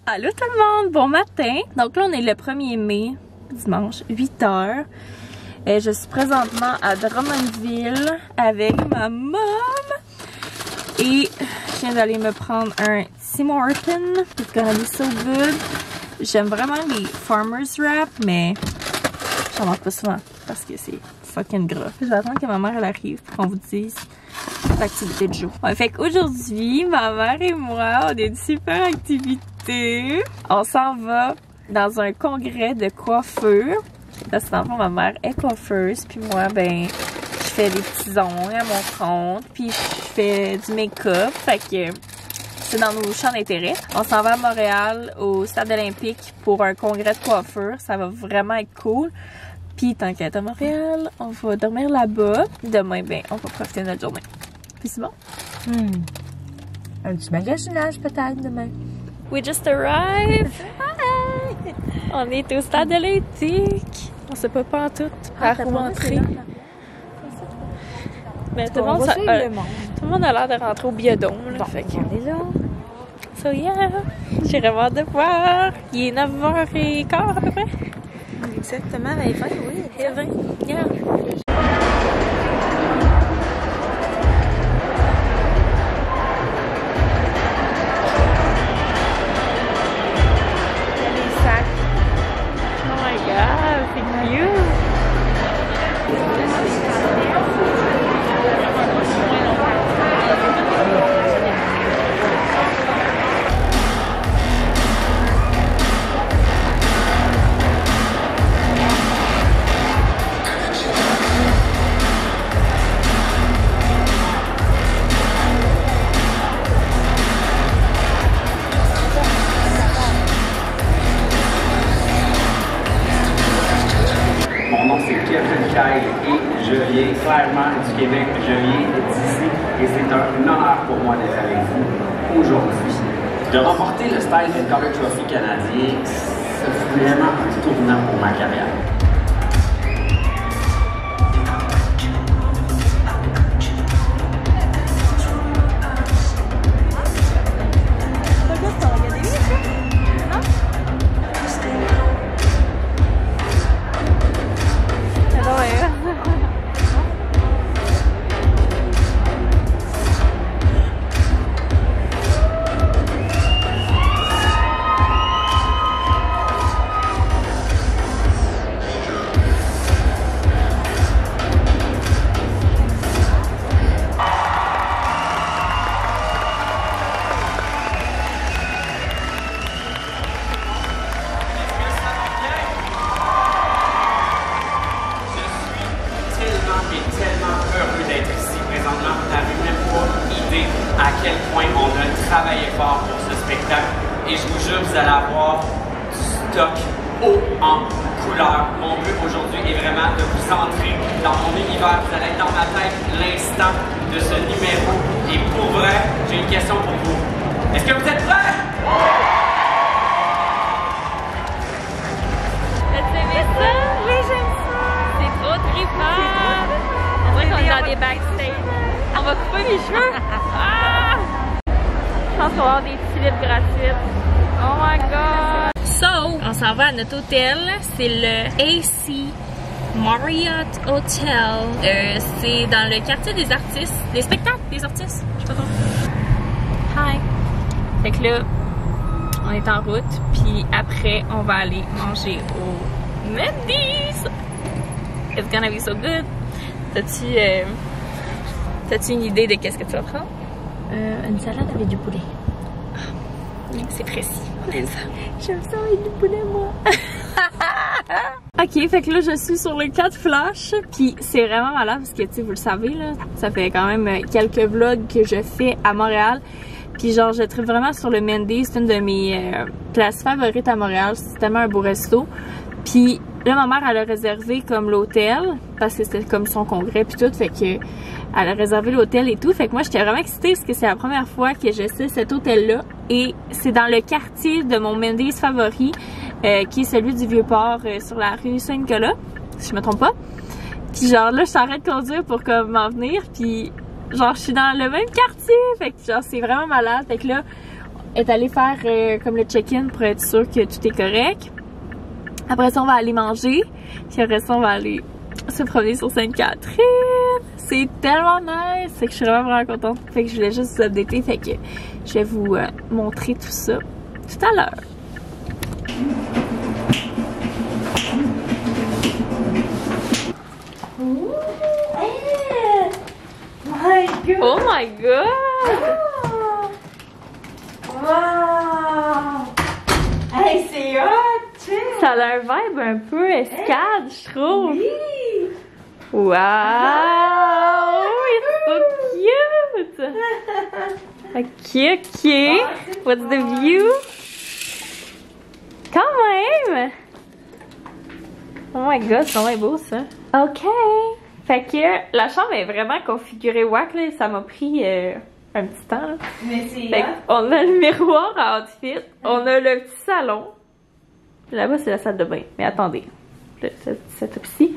Allô tout le monde, bon matin. Donc là on est le 1er mai, dimanche, 8h. Je suis présentement à Drummondville avec ma mom. Et je viens d'aller me prendre un Tim Hortons. It's gonna be so good. J'aime vraiment les Farmer's Wrap, mais j'en mange pas souvent parce que c'est fucking gras. Je vais attendre que ma mère elle arrive pour qu'on vous dise l'activité du jour. Ouais, fait qu'aujourd'hui, ma mère et moi, on a une super activité. On s'en va dans un congrès de coiffure. Parce que dans le fond, ma mère est coiffeuse, puis moi, ben, je fais des petits ongles à mon compte, puis je fais du make-up. Fait que c'est dans nos champs d'intérêt. On s'en va à Montréal, au Stade olympique, pour un congrès de coiffure. Ça va vraiment être cool. Puis tant qu'à être à Montréal, on va dormir là-bas. Demain, ben, on va profiter de notre journée. Puis c'est bon. Un petit magasinage peut-être demain. We just arrived. Hi! On est au Stade olympique. On sait pas en tout par où entrer. Mais tout le monde a l'air de rentrer au biodôme. Là, Bon, fait que... on est là. So yeah, j'ai vraiment hâte de voir. Il est 9h15 à peu près. Exactement, 20, oui. Et 20, yeah. Oh my god, c'est cute! Mon nom c'est Kevin Kyle et je viens clairement du Québec. Je viens d'ici et c'est un honneur pour moi d'être avec vous aujourd'hui. De remporter le Style and Color Trophy canadien, c'est vraiment un tournant pour ma carrière. Tellement heureux d'être ici présentement. Vous n'avez même pas idée à quel point on a travaillé fort pour ce spectacle. Et je vous jure, vous allez avoir du stock haut en couleur. Mon but aujourd'hui est vraiment de vous entrer dans mon univers. Vous allez être dans ma tête l'instant de ce numéro. Et pour vrai, j'ai une question pour vous. Est-ce que vous êtes prêts? As-tu aimé ça? Oui, j'aime ça! C'est trop trippant! On dirait qu'on est dans des backstage. On va couper les cheveux! Ah! Je pense qu'on va avoir des petits livres gratuits. Oh my god! So, on s'en va à notre hôtel. C'est le AC Marriott Hotel. C'est dans le quartier des artistes. Des spectacles des artistes. Je sais pas trop. Hi! Fait que là, on est en route. Puis après, on va aller manger au Mendy's. It's gonna be so good. T'as-tu une idée de qu'est-ce que tu vas prendre? Une salade avec du poulet. C'est précis. On aime ça. J'aime ça avec du poulet, moi. Ok, fait que là, je suis sur le 4 Flash. Puis c'est vraiment malade parce que, tu sais, vous le savez, là, ça fait quand même quelques vlogs que je fais à Montréal. Puis genre, je tripe vraiment sur le Mendy's. C'est une de mes places favorites à Montréal. C'est tellement un beau resto. Puis là, ma mère, elle a réservé comme l'hôtel, parce que c'était comme son congrès puis tout, fait que elle a réservé l'hôtel et tout. Fait que moi, j'étais vraiment excitée parce que c'est la première fois que je sais cet hôtel-là. Et c'est dans le quartier de mon Mendy's favori, qui est celui du Vieux-Port, sur la rue Saint-Nicolas, si je me trompe pas. Puis genre là, je suis en train de conduire pour comme m'en venir, puis genre je suis dans le même quartier, fait que genre c'est vraiment malade. Fait que là, est allée faire comme le check-in pour être sûr que tout est correct. Après ça, on va aller manger. Puis après ça, on va aller se promener sur Sainte-Catherine. C'est tellement nice. Fait que je suis vraiment contente. Fait que je voulais juste vous updater. Fait que je vais vous montrer tout ça tout à l'heure. Oh my god! Wow! Hey, c'est hot! Ça a un vibe un peu escade, je trouve. Oui! Wow! It's so cute! Ok, ok. What's the view? Quand même! Oh my god, c'est vraiment beau ça. Ok. Fait que la chambre est vraiment configurée wack là. Ça m'a pris un petit temps là. Mais c'est Fait on a le miroir à outfit. On a le petit salon. Là-bas, c'est la salle de bain. Mais attendez. Cette ici.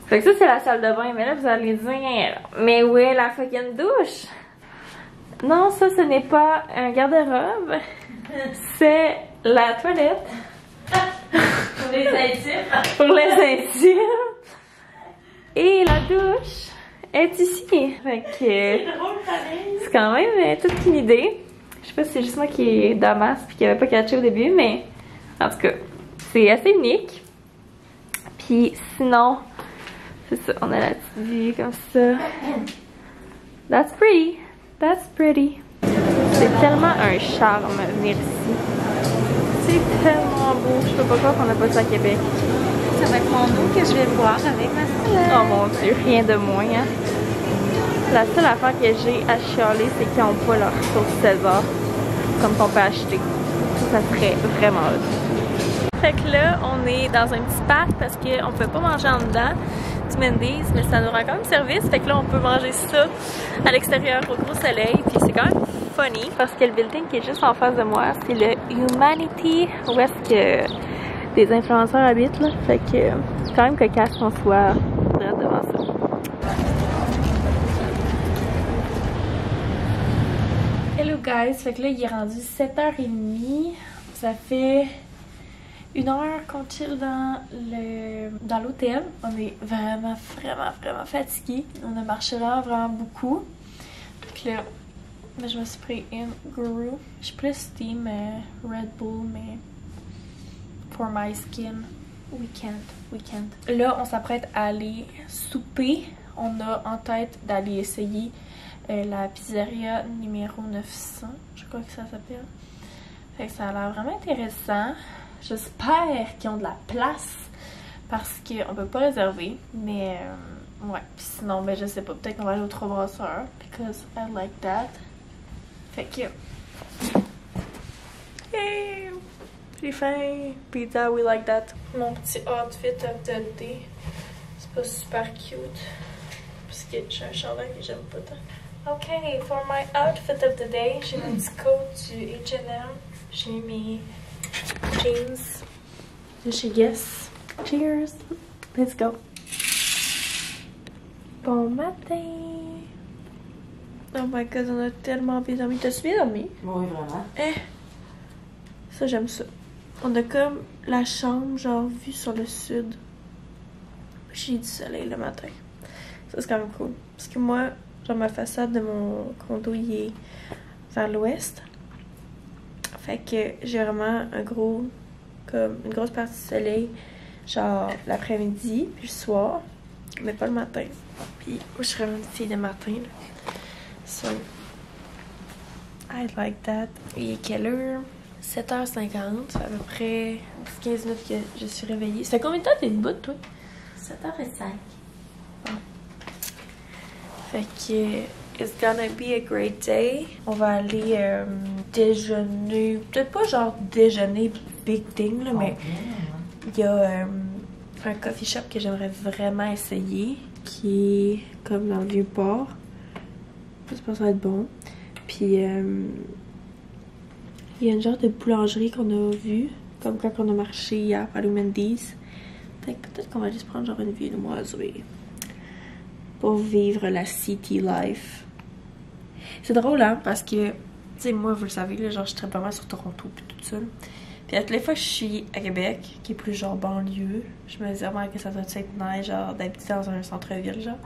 Fait que ça, c'est la salle de bain. Mais là, vous allez dire, mais où est la fucking douche? Non, ça, ce n'est pas un garde-robe. C'est la toilette. pour les intimes. Pour les intimes. Et la douche est ici. Fait que C'est drôle, pareil. c'est quand même toute une idée. Je sais pas si c'est juste moi qui est damas puis qui avait pas catché au début, mais en tout cas, c'est assez unique. Puis sinon, c'est ça, on a la petite vue comme ça. That's pretty. That's pretty. C'est tellement un charme venir ici. C'est tellement beau. Je peux pas croire qu'on a pas ça à Québec. Ça va être mon eau que je vais boire avec ma salade. Oh mon dieu, rien de moins, hein. La seule affaire que j'ai à chialer, c'est qu'ils n'ont pas leur sauce César comme qu'on peut acheter. Ça serait vraiment hot. Fait que là, on est dans un petit parc parce qu'on peut pas manger en dedans du Mendy's, mais ça nous rend quand même service. Fait que là, on peut manger ça à l'extérieur au gros soleil. Puis c'est quand même funny parce que le building qui est juste en face de moi, c'est le Humanity, où est-ce que des influenceurs habitent là. Fait que c'est quand même cocasse qu'on soit devant ça. Hello guys, fait que là il est rendu 7h30. Ça fait 1 heure qu'on chill dans l'hôtel. On est vraiment fatigué. On a marché vraiment beaucoup. Fait que là, je me suis pris une Guru. Je suis plus team Red Bull, mais for my skin, we can't. Là, on s'apprête à aller souper. On a en tête d'aller essayer la pizzeria numéro 900. Je crois que ça s'appelle. Fait que ça a l'air vraiment intéressant. J'espère qu'ils ont de la place parce qu'on peut pas réserver. Mais ouais. Puis sinon, ben je sais pas. Peut-être qu'on va aller aux 3 brasseurs. Because I like that. Fait que... Hey! J'ai faim. Pizza, we like that. Mon petit outfit of the day. C'est pas super cute. Parce que j'ai un chandail que j'aime pas tant. Ok, for my outfit of the day, j'ai mon petit coat du H&M. J'ai mes jeans de chez Guess. Cheers! Let's go! Bon matin! Oh my god, on a tellement bien dormi. T'as-tu bien dormi? Oui, vraiment. Ça, j'aime ça. On a comme la chambre, genre, vue sur le sud. J'ai du soleil le matin. Ça, c'est quand même cool. Parce que moi, genre, ma façade de mon condo, il est vers l'ouest. Fait que j'ai vraiment une grosse partie du soleil, genre, l'après-midi, puis le soir, mais pas le matin. Puis, moi, je suis vraiment une fille de matin, là. So, I like that. Il est quelle heure? 7h50, ça fait à peu près 15 minutes que je suis réveillée. Ça fait combien de temps t'es debout, toi? 7h05. Oh. Fait que it's gonna be a great day. On va aller déjeuner, peut-être pas genre déjeuner big thing là, mais il y a un coffee shop que j'aimerais vraiment essayer qui est comme dans le Vieux-Port. Je pense que ça va être bon. Puis il y a une genre de boulangerie qu'on a vue, comme quand on a marché hier à Mendy's. Peut-être qu'on va aller se prendre genre une viennoiserie pour vivre la city life. C'est drôle, hein, parce que Tu sais, moi, vous le savez, là, genre, je traite pas mal sur Toronto puis tout ça. Puis à toutes les fois que je suis à Québec, qui est plus genre banlieue, je me dis vraiment que ça doit être nice, genre, d'habiter dans un centre-ville, genre.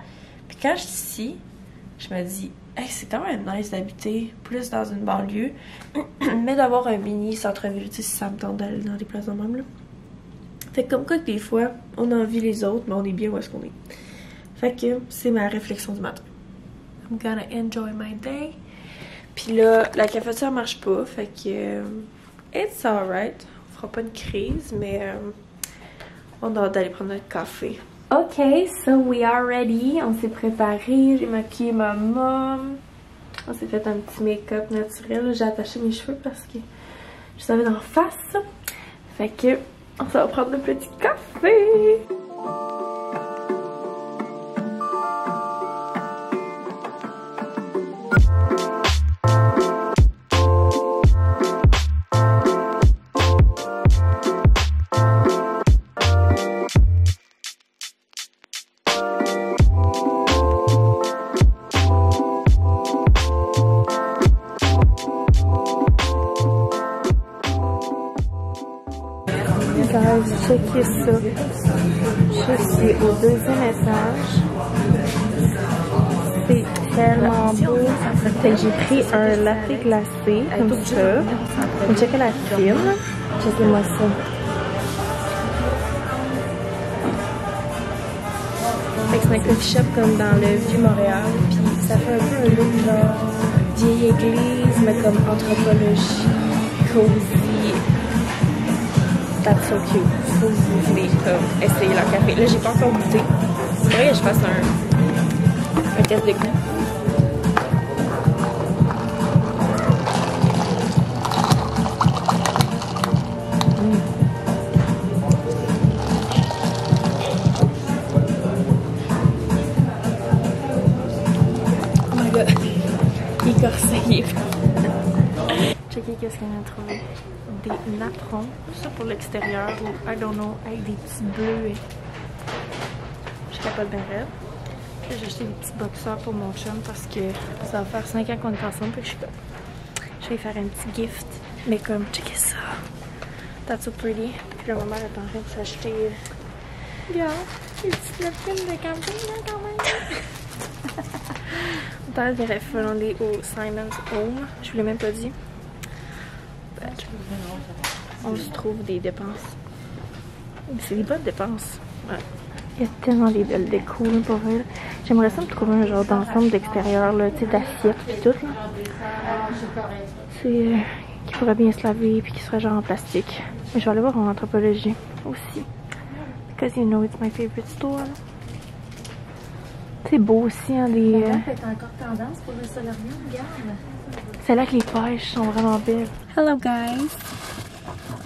Puis quand je suis ici, je me dis, hey, c'est quand même nice d'habiter plus dans une banlieue, mais d'avoir un mini centre-ville, tu sais, si ça me tente d'aller dans des places de même, là. Fait que comme quoi que des fois, on envie les autres, mais on est bien où est-ce qu'on est. Fait que c'est ma réflexion du matin. I'm gonna enjoy my day. Puis là, la cafetière marche pas, fait que it's alright. On fera pas une crise, mais on a hâte d'aller prendre notre café. Ok, so we are ready. On s'est préparé, j'ai maquillé ma mom. On s'est fait un petit make-up naturel. J'ai attaché mes cheveux parce que je savais d'en face. Fait que on va prendre le petit café. Checkez ça. Je suis au deuxième étage. C'est tellement beau. Fait que j'ai pris un latte glacé comme ça. Et checkez la fine. Checkez-moi ça. Fait que c'est un coffee shop comme dans le Vieux-Montréal. Puis ça fait un peu un look genre vieille église, mais comme anthropologie, cozy. That's so cute. Faut que vous voulez essayer leur café. Là, j'ai pas encore goûté. C'est vrai que je fasse un test de goût. Oh my god. Il est corsé. Checkez qu'est-ce qu'on a trouvé. Des napperons, ça pour l'extérieur ou I don't know, avec des petits bleus. Je suis capable de raide. J'ai acheté des petits boxers pour mon chum parce que ça va faire 5 ans qu'on est ensemble, puis je suis comme, je vais lui faire un petit gift. Mais comme, checkez ça. That's so pretty. Puis là, ma mère est en train de s'acheter. Regarde, des petites napkins de camping là quand même. On est allé aller au Simon's Home. Je vous l'ai même pas dit. On se trouve des dépenses. C'est des bonnes dépenses. Ouais. Il y a tellement des belles décos pour vrai. J'aimerais ça me trouver un genre d'ensemble d'extérieur, tu sais, d'assiettes et tout. C'est qui pourrait bien se laver puis qui serait genre en plastique. Mais je vais aller voir en anthropologie aussi. Because you know it's my favorite store. C'est beau aussi, hein, des. C'est encore tendance pour le solarium, regarde. C'est là que les pêches sont vraiment belles. Hello guys.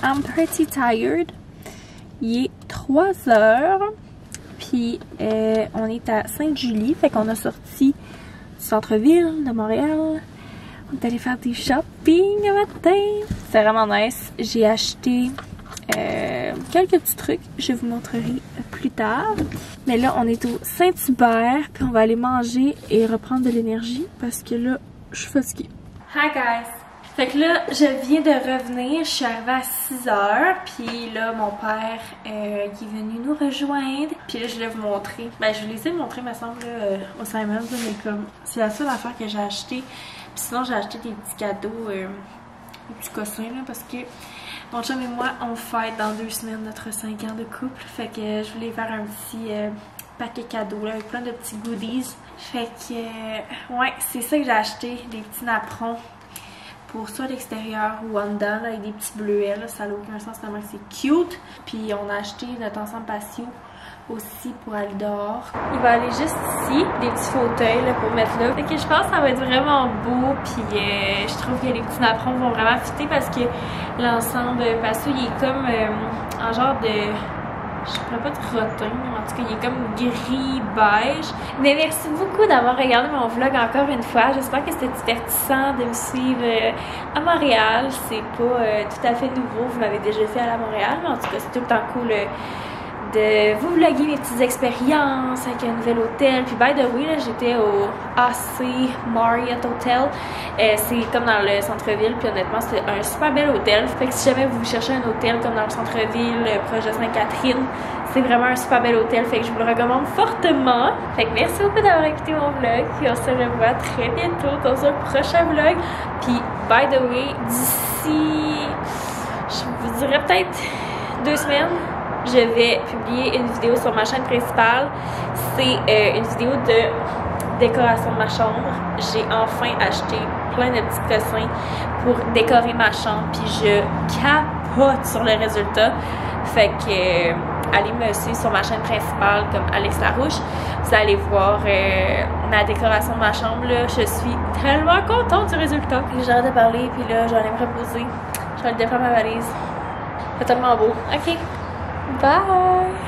I'm pretty tired. Il est 3 heures. Puis on est à Sainte-Julie. Fait qu'on a sorti du centre-ville de Montréal. On est allé faire des shopping le matin. C'est vraiment nice. J'ai acheté quelques petits trucs. Je vous montrerai plus tard. Mais là, on est au Saint-Hubert. Puis on va aller manger et reprendre de l'énergie. Parce que là, je suis fatiguée. Hi guys! Fait que là, je viens de revenir, je suis arrivée à 6 heures, puis là, mon père il est venu nous rejoindre, puis là, je voulais vous montrer. Ben, je vous les ai montré, me semble, là, au Simon's, mais comme, c'est la seule affaire que j'ai acheté. Puis sinon, j'ai acheté des petits cadeaux, des petits cossins, là, parce que mon chum et moi, on fête dans 2 semaines notre 5 ans de couple. Fait que je voulais faire un petit paquet cadeau, là, avec plein de petits goodies. Fait que, ouais, c'est ça que j'ai acheté, des petits napperons. Pour soit l'extérieur ou en dedans, là, avec des petits bleuets, là, ça n'a aucun sens tellement que c'est cute. Puis on a acheté notre ensemble patio aussi pour aller dehors. Il va aller juste ici, des petits fauteuils là, pour mettre là. Fait que je pense que ça va être vraiment beau. Puis je trouve que les petits napperons vont vraiment fitter parce que l'ensemble patio, il est comme en genre de... Je pourrais pas dire rotin, mais en tout cas, il est comme gris, beige. Mais merci beaucoup d'avoir regardé mon vlog encore une fois. J'espère que c'était divertissant de me suivre à Montréal. C'est pas tout à fait nouveau, vous m'avez déjà fait à Montréal, mais en tout cas, c'est tout le temps cool de vous vlogger mes petites expériences avec un nouvel hôtel. Puis by the way, là, j'étais au AC Marriott Hotel. C'est comme dans le centre-ville, puis honnêtement, c'est un super bel hôtel. Fait que si jamais vous cherchez un hôtel comme dans le centre-ville, proche de Sainte-Catherine, c'est vraiment un super bel hôtel. Fait que je vous le recommande fortement. Fait que merci beaucoup d'avoir écouté mon vlog. Puis on se revoit très bientôt dans un prochain vlog. Puis by the way, d'ici, je vous dirais peut-être 2 semaines, je vais publier une vidéo sur ma chaîne principale. C'est une vidéo de décoration de ma chambre. J'ai enfin acheté plein de petits cossins pour décorer ma chambre, puis je capote sur le résultat. Fait que allez me suivre sur ma chaîne principale comme Alex Larouche. Vous allez voir ma décoration de ma chambre là. Je suis tellement contente du résultat. J'arrête de parler, puis là je vais aller me reposer. Je vais aller défaire ma valise. C'est tellement beau. Ok, bye!